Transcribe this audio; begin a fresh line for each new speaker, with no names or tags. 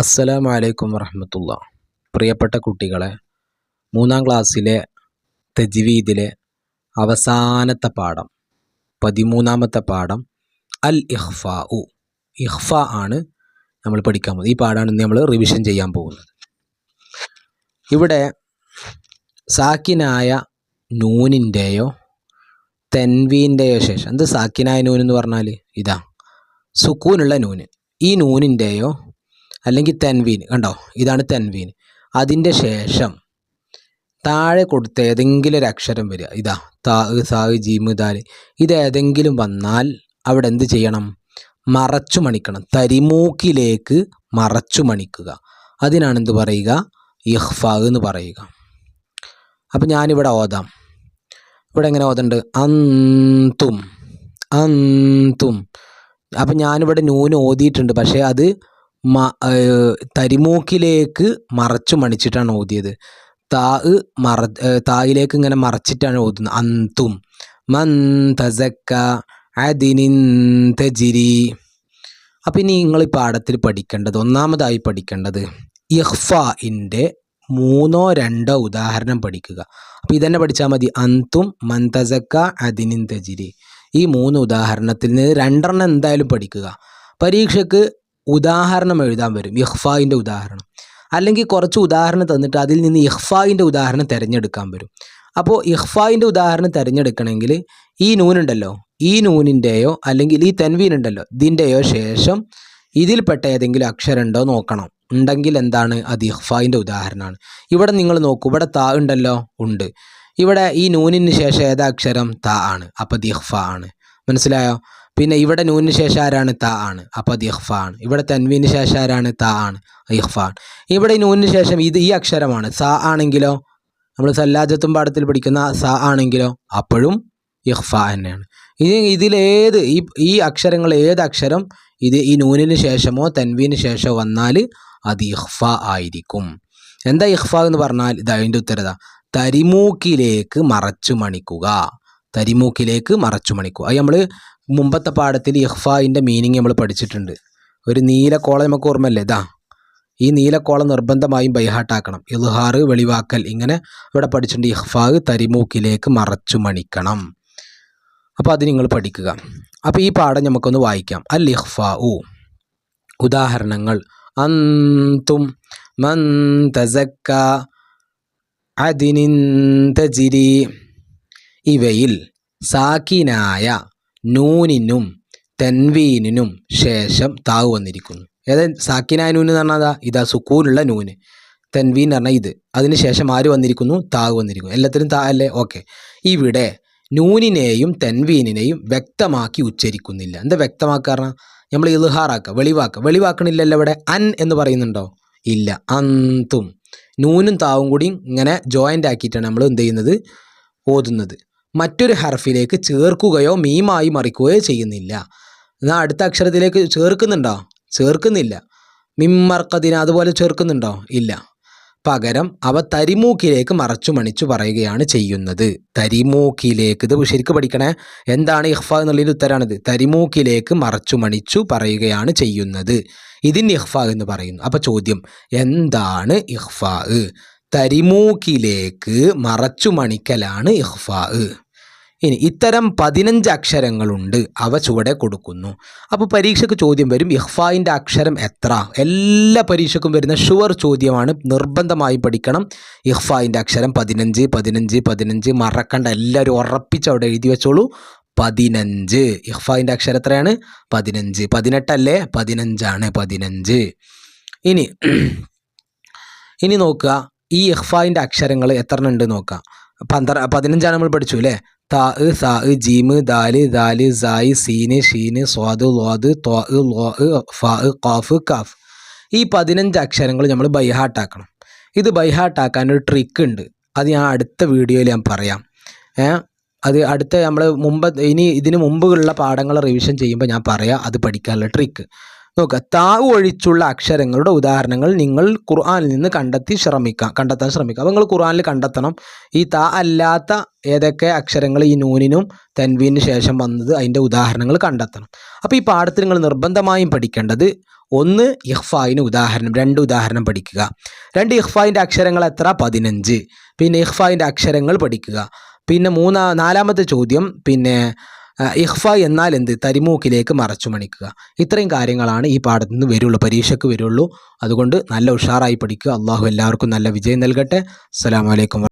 അസ്സലാമു അലൈക്കും വറഹ്മത്തുള്ളാ. പ്രിയപ്പെട്ട കുട്ടികളെ, 3-ാം ക്ലാസ്സിലെ തജ്വീദിലെ അവസാനത്തെ പാഠം 13-ാമത്തെ പാഠം അൽ ഇഖ്ഫാഉ. ഇഖ്ഫ ആണ് നമ്മൾ പഠിക്കാൻ പോകുന്നത്. ഈ പാഠമാണ് ഇന്ന് നമ്മൾ റിവിഷൻ ചെയ്യാൻ പോകുന്നത്. ഇവിടെ സാക്കിനായ നൂനിൻ്റെയോ തെൻവീൻ്റെയോ ശേഷം, എന്ത് സാക്കിനായ നൂൻ എന്ന് പറഞ്ഞാൽ ഇതാ സുക്കൂനുള്ള നൂന്, ഈ നൂനിൻ്റെയോ അല്ലെങ്കിൽ തെൻവീൻ, കണ്ടോ ഇതാണ് തെൻവീൻ, അതിൻ്റെ ശേഷം താഴെ കൊടുത്ത ഏതെങ്കിലും ഒരു അക്ഷരം വരിക, ഇതാ താ സാ ജീമ് ദാൽ, ഇതേതെങ്കിലും വന്നാൽ അവിടെ എന്ത് ചെയ്യണം? മറച്ചു മണിക്കണം, തരിമൂക്കിലേക്ക് മറച്ചു മണിക്കുക. അതിനാണ് എന്ത് പറയുക? ഇഖ്ഫാ എന്ന് പറയുക. അപ്പം ഞാനിവിടെ ഓതാം. ഇവിടെ എങ്ങനെ ഓതുന്നുണ്ട്? അന്തും അന്തും. അപ്പം ഞാനിവിടെ നൂന് ഓതിയിട്ടുണ്ട്, പക്ഷേ അത് തരിമൂക്കിലേക്ക് മറച്ചു മണിച്ചിട്ടാണ് ഓതിയത്. തായിലേക്ക് ഇങ്ങനെ മറച്ചിട്ടാണ് ഓതുന്നത്. അന്തും മൻ തസക്ക അദിനിൻ തജിരി. അപ്പം ഇനി നിങ്ങൾ ഈ പാഠത്തിൽ പഠിക്കേണ്ടത്, ഒന്നാമതായി പഠിക്കേണ്ടത് ഇഖ്ഫാഇൻ്റെ 3-2 ഉദാഹരണം പഠിക്കുക. അപ്പോൾ ഇതന്നെ പഠിച്ചാൽ മതി. അന്തും മൻ തസക്ക അദിനിൻ തജിരി, ഈ 3 ഉദാഹരണത്തിൽ നിന്ന് 2 എന്തായാലും പഠിക്കുക. പരീക്ഷയ്ക്ക് ഉദാഹരണം എഴുതാൻ വരും, ഇഖ്ഫാഇൻ്റെ ഉദാഹരണം, അല്ലെങ്കിൽ കുറച്ച് ഉദാഹരണം തന്നിട്ട് അതിൽ നിന്ന് ഇഖ്ഫാഇൻ്റെ ഉദാഹരണം തിരഞ്ഞെടുക്കാൻ വരും. അപ്പോൾ ഇഖ്ഫാഇൻ്റെ ഉദാഹരണം തിരഞ്ഞെടുക്കണമെങ്കിൽ ഈ നൂനുണ്ടല്ലോ, ഈ നൂനിൻ്റെയോ അല്ലെങ്കിൽ ഈ തെൻവീൻ ഉണ്ടല്ലോ, ഇതിൻ്റെയോ ശേഷം ഇതിൽപ്പെട്ട ഏതെങ്കിലും അക്ഷരം ഉണ്ടോ നോക്കണം. ഉണ്ടെങ്കിൽ എന്താണ്? അത് ഇഖ്ഫാഇൻ്റെ ഉദാഹരണമാണ്. ഇവിടെ നിങ്ങൾ നോക്കൂ, ഇവിടെ താ ഉണ്ടല്ലോ, ഉണ്ട്. ഇവിടെ ഈ നൂനിന് ശേഷം ഏതാ അക്ഷരം? താ ആണ്, അപ്പോൾ അത് ഇഖ്ഫാ ആണ്. മനസ്സിലായോ? പിന്നെ ഇവിടെ നൂനിന് ശേഷം ആരാണ്? താ ആണ്, അപ്പോൾ അത് ഇഖ്ഫാ ആണ്. ഇവിടെ തൻവീന് ശേഷം ആരാണ്? താ ആണ്, ഇഖ്ഫാ ആണ്. ഇവിടെ നൂനിന് ശേഷം ഈ അക്ഷരമാണ്. സാ ആണെങ്കിലോ, നമ്മൾ സല്ലാജത്തും പാഠത്തിൽ പഠിക്കുന്ന സാ ആണെങ്കിലോ അപ്പോഴും ഇഖ്ഫാ തന്നെയാണ്. ഇതിലേത് ഈ അക്ഷരങ്ങൾ ഏത് അക്ഷരം ഈ നൂനിന് ശേഷമോ തൻവീന് ശേഷമോ വന്നാൽ അത് ഇഖ്ഫാ ആയിരിക്കും. എന്താ ഇഖ്ഫാ എന്ന് പറഞ്ഞാൽ? ഇത് അതിൻ്റെ ഉത്തരത തരിമൂക്കിലേക്ക് മറച്ചു മണിക്കുക. തരിമൂക്കിലേക്ക് മറച്ചു മണിക്കുക. അത് നമ്മൾ മുമ്പത്തെ പാഠത്തിൽ ഇഖ്ഫാഇൻ്റെ മീനിങ് നമ്മൾ പഠിച്ചിട്ടുണ്ട്. ഒരു നീലക്കോളം നമുക്ക് ഓർമ്മയല്ലേ? ഇതാ ഈ നീലക്കോളം നിർബന്ധമായും ബൈഹാട്ടാക്കണം. ഇൽഹാർ, വെളിവാക്കൽ, ഇങ്ങനെ ഇവിടെ പഠിച്ചിട്ടുണ്ട്. ഇഖ്ഫാ തരിമൂക്കിലേക്ക് മറച്ചു മണിക്കണം. അപ്പോൾ അത് നിങ്ങൾ പഠിക്കുക. അപ്പോൾ ഈ പാഠം നമുക്കൊന്ന് വായിക്കാം. അൽ ഇഖ്ഫാഉ. ഉദാഹരണങ്ങൾ: അന്തും മൻ തസക്ക അദിനിൻ തജിരി. ഇവയിൽ സാക്കിനായ നൂനിനും തൻവീനിനും ശേഷം താവ് വന്നിരിക്കുന്നു. സാക്കിനായ നൂന് എന്ന് പറഞ്ഞാൽ ഇതാ സുക്കൂനുള്ള നൂന്. തൻവീൻ എന്ന് പറഞ്ഞാൽ ഇത്. അതിന് ശേഷം ആര് വന്നിരിക്കുന്നു? താവ് വന്നിരിക്കുന്നു. എല്ലാത്തിനും താ അല്ലേ? ഓക്കെ. ഇവിടെ നൂനിനെയും തൻവീനിനെയും വ്യക്തമാക്കി ഉച്ചരിക്കുന്നില്ല. എന്താ വ്യക്തമാക്കുക പറഞ്ഞാൽ? നമ്മൾ ഇൽഹാറാക്കുക, വെളിവാക്കണില്ലല്ലോ. ഇവിടെ അൻ എന്ന് പറയുന്നുണ്ടോ? ഇല്ല. അന്തും നൂനും താവും കൂടി ഇങ്ങനെ ജോയിൻ്റ് ആക്കിയിട്ടാണ് നമ്മൾ എന്ത് ചെയ്യുന്നത്? ഓതുന്നത്. മറ്റൊരു ഹർഫിലേക്ക് ചേർക്കുകയോ മീമായി മറിക്കുകയോ ചെയ്യുന്നില്ല. എന്നാൽ അടുത്ത അക്ഷരത്തിലേക്ക് ചേർക്കുന്നുണ്ടോ? ചേർക്കുന്നില്ല. മിമ്മർക്കതിന് അതുപോലെ ചേർക്കുന്നുണ്ടോ? ഇല്ല. പകരം അവ തരിമൂക്കിലേക്ക് മറച്ചു മണിച്ചു പറയുകയാണ് ചെയ്യുന്നത്. തരിമൂക്കിലേക്ക്, ഇത് ശരിക്കും പഠിക്കണേ. എന്താണ് ഇഖ്ഫാ എന്നുള്ളതിൻ്റെ ഉത്തരമാണിത്. തരിമൂക്കിലേക്ക് മറച്ചു മണിച്ചു പറയുകയാണ് ചെയ്യുന്നത്. ഇതിന് ഇഖ്ഫാ എന്ന് പറയുന്നു. അപ്പോൾ ചോദ്യം, എന്താണ് ഇഖ്ഫാ? തരിമൂക്കിലേക്ക് മറച്ചു മണിക്കലാണ് ഇഖ്ഫാ. ഇനി ഇത്തരം 15 അക്ഷരങ്ങളുണ്ട്, അവ ചുവടെ കൊടുക്കുന്നു. അപ്പോൾ പരീക്ഷയ്ക്ക് ചോദ്യം വരും, ഇഖ്ഫാഇൻ്റെ അക്ഷരം എത്ര? എല്ലാ പരീക്ഷയ്ക്കും വരുന്ന ഷുവർ ചോദ്യമാണ്, നിർബന്ധമായും പഠിക്കണം. ഇഖ്ഫാഇൻ്റെ അക്ഷരം 15, 15, 15. മറക്കണ്ട, എല്ലാവരും ഉറപ്പിച്ച് അവിടെ എഴുതി വെച്ചോളൂ. 15. ഇഖ്ഫാഇൻ്റെ അക്ഷരം എത്രയാണ്? 15. 18 അല്ലേ? 15 ആണ്. 15. ഇനി നോക്കുക, ഈ ഇഖ്ഫാഇൻ്റെ അക്ഷരങ്ങൾ എത്ര ഉണ്ട് നോക്കാം. 15 നമ്മൾ പഠിച്ചു അല്ലേ? താ, സാ, ജീമ്, ദാല്, ദാല്, സായ്, സീന്, ഷീന്, സ്വാദ്, ലോദ്, ത്വാ, ലോ, ഫാ, ഖാഫ്, കാഫ്. ഈ 15 അക്ഷരങ്ങൾ നമ്മൾ ബൈഹാട്ടാക്കണം. ഇത് ബൈഹാട്ടാക്കാൻ ഒരു ട്രിക്ക് ഉണ്ട്. അത് ഞാൻ അടുത്ത വീഡിയോയിൽ ഞാൻ പറയാം. അത് അടുത്ത നമ്മൾ ഇതിന് മുമ്പുള്ള പാഠങ്ങൾ റിവിഷൻ ചെയ്യുമ്പോൾ ഞാൻ പറയാം അത് പഠിക്കാനുള്ള ട്രിക്ക്. നോക്കുക, താ ഒഴിച്ചുള്ള അക്ഷരങ്ങളുടെ ഉദാഹരണങ്ങൾ നിങ്ങൾ ഖുർആനിൽ നിന്ന് കണ്ടെത്താൻ ശ്രമിക്കുക. അപ്പോൾ നിങ്ങൾ ഖുർആനിൽ കണ്ടെത്തണം ഈ താ അല്ലാത്ത ഏതൊക്കെ അക്ഷരങ്ങൾ ഈ നൂനിനും തൻവീനു ശേഷം വന്നത്, അതിൻ്റെ ഉദാഹരണങ്ങൾ കണ്ടെത്തണം. അപ്പോൾ ഈ പാഠത്തിൽ നിങ്ങൾ നിർബന്ധമായും പഠിക്കേണ്ടത് ഒന്ന് ഇഖ്ഫായിന് ഉദാഹരണം, 2 ഉദാഹരണം പഠിക്കുക. 2 ഇഖ്ഫായിൻ്റെ അക്ഷരങ്ങൾ എത്ര? 15. പിന്നെ ഇഖ്ഫായിൻ്റെ അക്ഷരങ്ങൾ പഠിക്കുക. പിന്നെ നാലാമത്തെ ചോദ്യം പിന്നെ ഇഖ്ഫ എന്നാൽ എന്ത്? തരിമൂക്കിലേക്ക് മറച്ചു മണിക്കുക. ഇത്രയും കാര്യങ്ങളാണ് ഈ പാഠത്തിൽ നിന്ന് വരുള്ളൂ, പരീക്ഷയ്ക്ക് വരുള്ളൂ. അതുകൊണ്ട് നല്ല ഉഷാറായി പഠിക്കുക. അള്ളാഹു എല്ലാവർക്കും നല്ല വിജയം നൽകട്ടെ. അസ്സലാമു അലൈക്കും.